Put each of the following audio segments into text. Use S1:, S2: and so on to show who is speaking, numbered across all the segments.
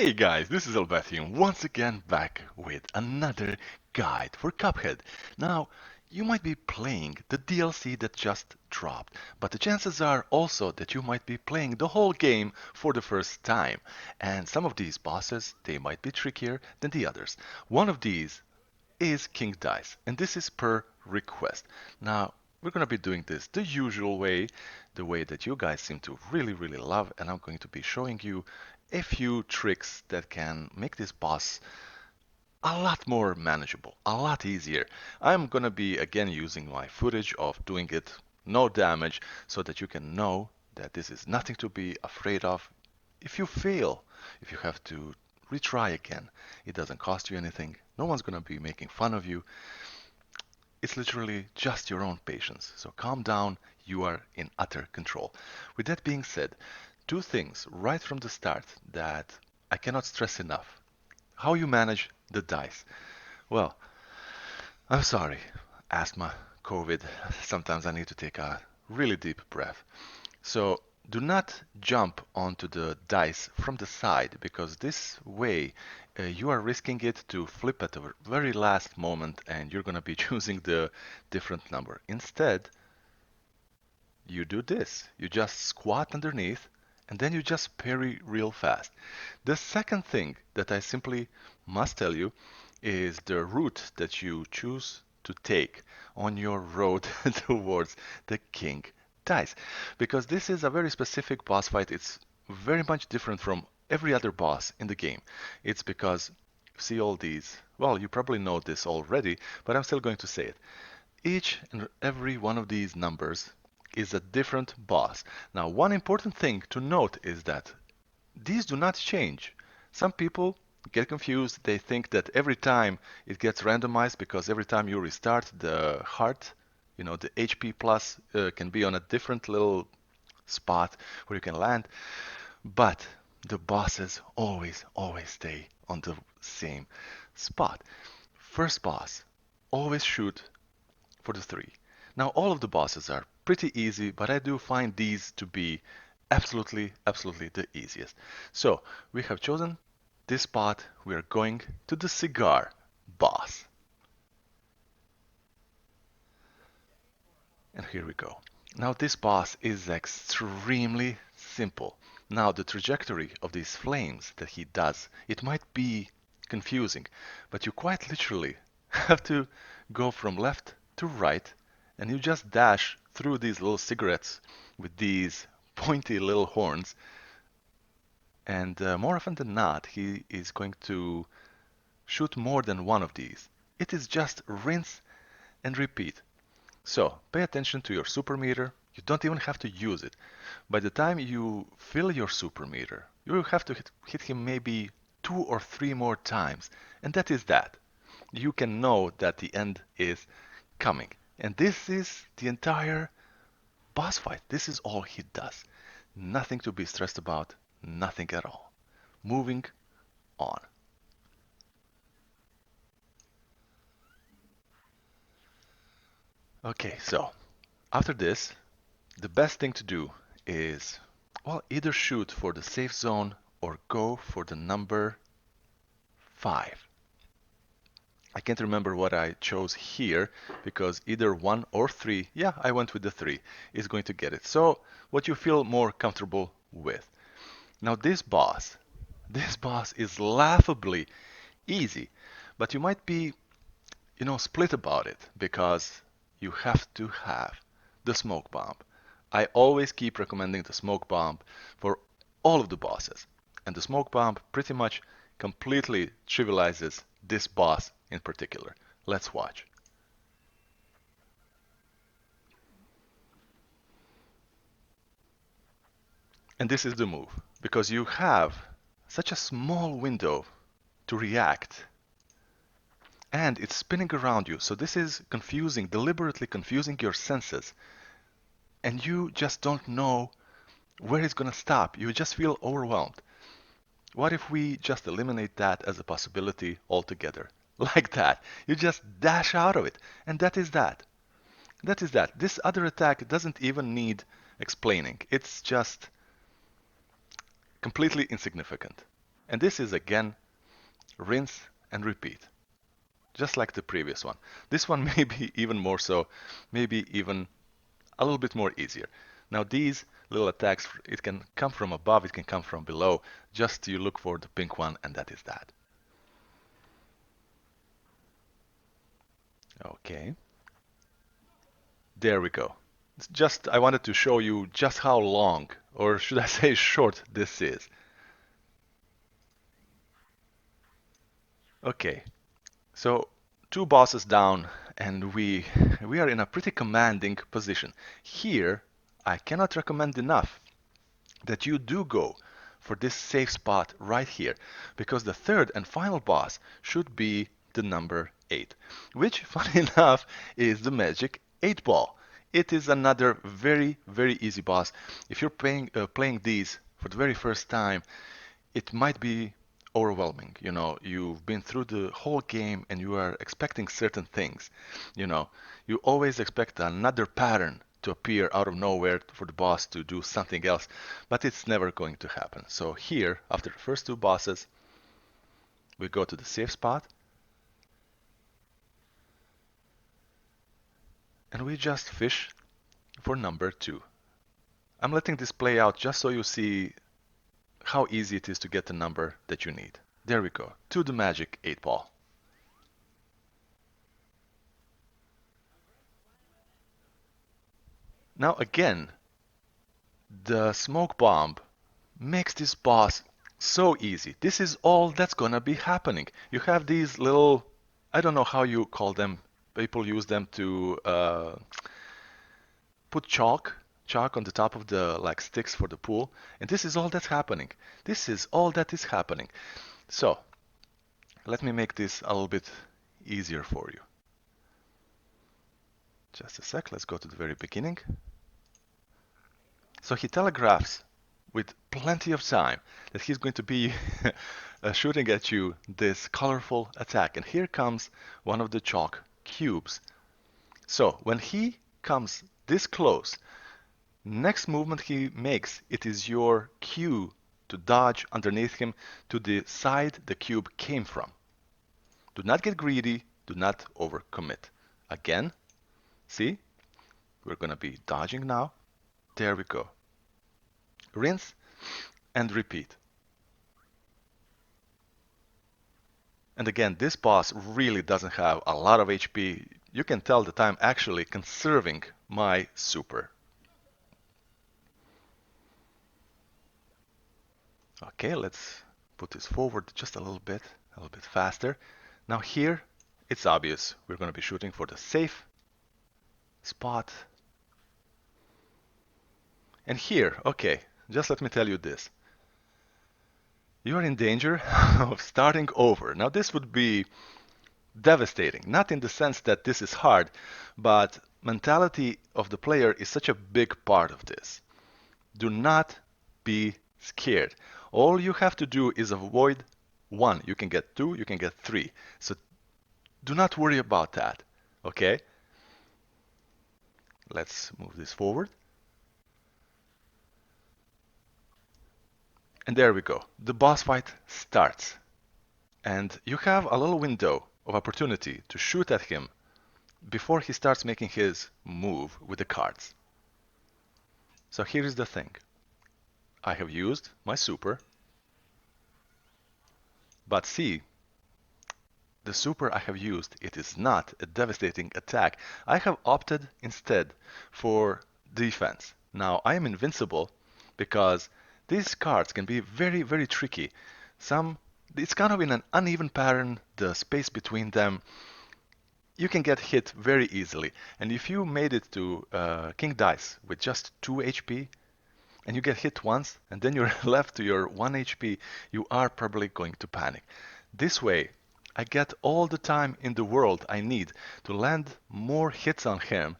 S1: Hey guys, this is Albathium once again back with another guide for Cuphead. Now, you might be playing the DLC that just dropped, but the chances are also that you might be playing the whole game for the first time. And some of these bosses, they might be trickier than the others. One of these is King Dice, and this is per request. Now, we're going to be doing this the usual way, the way that you guys seem to really love, and I'm going to be showing you a few tricks that can make this boss a lot more manageable, a lot easier. I'm going to be again using my footage of doing it no damage so that you can know that this is nothing to be afraid of. If you fail, if you have to retry again, it doesn't cost you anything. No one's going to be making fun of you. It's literally just your own patience. So calm down, you are in utter control. With that being said, two things right from the start that I cannot stress enough. How you manage the dice. Well, I'm sorry. Asthma, COVID. Sometimes I need to take a really deep breath. So do not jump onto the dice from the side because this way you are risking it to flip at the very last moment and you're going to be choosing the different number. Instead, you do this. You just squat underneath and then you just parry real fast. The second thing that I simply must tell you is the route that you choose to take on your road towards the king dice. Because this is a very specific boss fight. It's very much different from every other boss in the game. It's because, see all these, well, you probably know this already, but I'm still going to say it. Each and every one of these numbers is a different boss. Now, one important thing to note is that these do not change. Some people get confused. They think that every time it gets randomized because every time you restart the heart, the HP plus can be on a different little spot where you can land. But the bosses always stay on the same spot. First boss, always shoot for the 3. Now all of the bosses are pretty easy, but I do find these to be absolutely the easiest. So we have chosen this spot. We are going to the cigar boss. And here we go. Now this boss is extremely simple. Now the trajectory of these flames that he does, it might be confusing, but you quite literally have to go from left to right and you just dash through these little cigarettes with these pointy little horns, and more often than not he is going to shoot more than one of these. It is just rinse and repeat. So pay attention to your super meter. You don't even have to use it. By the time you fill your super meter, you will have to hit him maybe 2 or 3 more times, and that is that. You can know that the end is coming. And this is the entire boss fight. This is all he does. Nothing to be stressed about, nothing at all. Moving on. Okay, so after this, the best thing to do is, well, either shoot for the safe zone or go for the number 5. I can't remember what I chose here because either 1 or 3, yeah, I went with the 3, is going to get it. So what you feel more comfortable with. Now this boss is laughably easy, but you might be, split about it because you have to have the smoke bomb. I always keep recommending the smoke bomb for all of the bosses. And the smoke bomb pretty much completely trivializes this boss in particular. Let's watch. And this is the move, because you have such a small window to react and it's spinning around you. So this is confusing, deliberately confusing your senses. And you just don't know where it's going to stop. You just feel overwhelmed. What if we just eliminate that as a possibility altogether? Like that. You just dash out of it. And that is that. That is that. This other attack doesn't even need explaining. It's just completely insignificant. And this is again rinse and repeat, just like the previous one. This one may be even more so, maybe even a little bit more easier. Now these little attacks, it can come from above, it can come from below. Just you look for the pink one, and that is that. Okay, there we go. It's just I wanted to show you just how long, or should I say short, this is. Okay, so two bosses down, and we are in a pretty commanding position. Here, I cannot recommend enough that you do go for this safe spot right here, because the third and final boss should be the number 8, which, funny enough, is the magic 8 ball. It is another very, very easy boss. If you're playing these for the very first time, it might be overwhelming. You know, you've been through the whole game and you are expecting certain things. You know, you always expect another pattern to appear out of nowhere for the boss to do something else, but it's never going to happen. So here, after the first two bosses, we go to the safe spot and we just fish for number 2. I'm letting this play out just so you see how easy it is to get the number that you need. There we go, to the magic 8 ball. Now again, the smoke bomb makes this boss so easy. This is all that's gonna be happening. You have these little, I don't know how you call them. People use them to put chalk on the top of the like sticks for the pool, and this is all that's happening. This is all that is happening. So let me make this a little bit easier for you. Just a sec. Let's go to the very beginning. So he telegraphs with plenty of time that he's going to be shooting at you this colorful attack. And here comes one of the chalk cubes. So when he comes this close, next movement he makes, it is your cue to dodge underneath him to the side the cube came from. Do not get greedy, do not overcommit. Again, see, we're going to be dodging now. There we go. Rinse and repeat. And again, this boss really doesn't have a lot of HP. You can tell that I'm actually conserving my super. Okay, let's put this forward just a little bit faster. Now here, it's obvious. We're going to be shooting for the safe spot. And here, okay, just let me tell you this. You are in danger of starting over. Now this would be devastating, not in the sense that this is hard, but mentality of the player is such a big part of this. Do not be scared. All you have to do is avoid 1. You can get 2, you can get 3. So do not worry about that, okay? Let's move this forward. And there we go. The boss fight starts. And you have a little window of opportunity to shoot at him before he starts making his move with the cards. So here is the thing. I have used my super, but see, the super I have used, it is not a devastating attack. I have opted instead for defense. Now I am invincible because these cards can be very, very tricky. It's kind of in an uneven pattern, the space between them. You can get hit very easily. And if you made it to King Dice with just 2 HP, and you get hit once, and then you're left to your 1 HP, you are probably going to panic. This way, I get all the time in the world I need to land more hits on him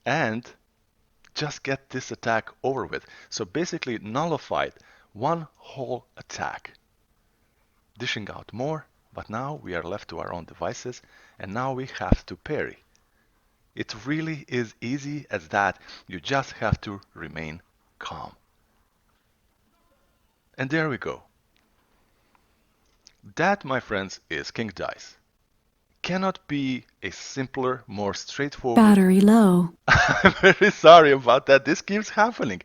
S1: and just get this attack over with. So basically nullified one whole attack. Dishing out more, but now we are left to our own devices, and now we have to parry. It really is easy as that. You just have to remain calm. And there we go. That, my friends, is king dice. Cannot be a simpler, more straightforward.
S2: Battery low.
S1: I'm very sorry about that. This keeps happening.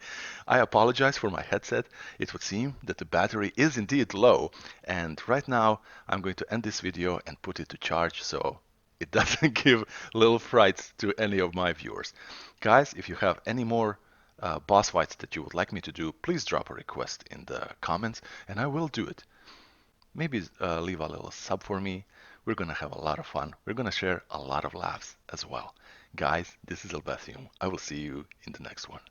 S1: I apologize for my headset. It would seem that the battery is indeed low, and right now I'm going to end this video and put it to charge so it doesn't give little frights to any of my viewers. Guys, if you have any more boss fights that you would like me to do, please drop a request in the comments and I will do it. Maybe leave a little sub for me. We're gonna have a lot of fun. We're gonna share a lot of laughs as well. Guys, this is Albathium. I will see you in the next one.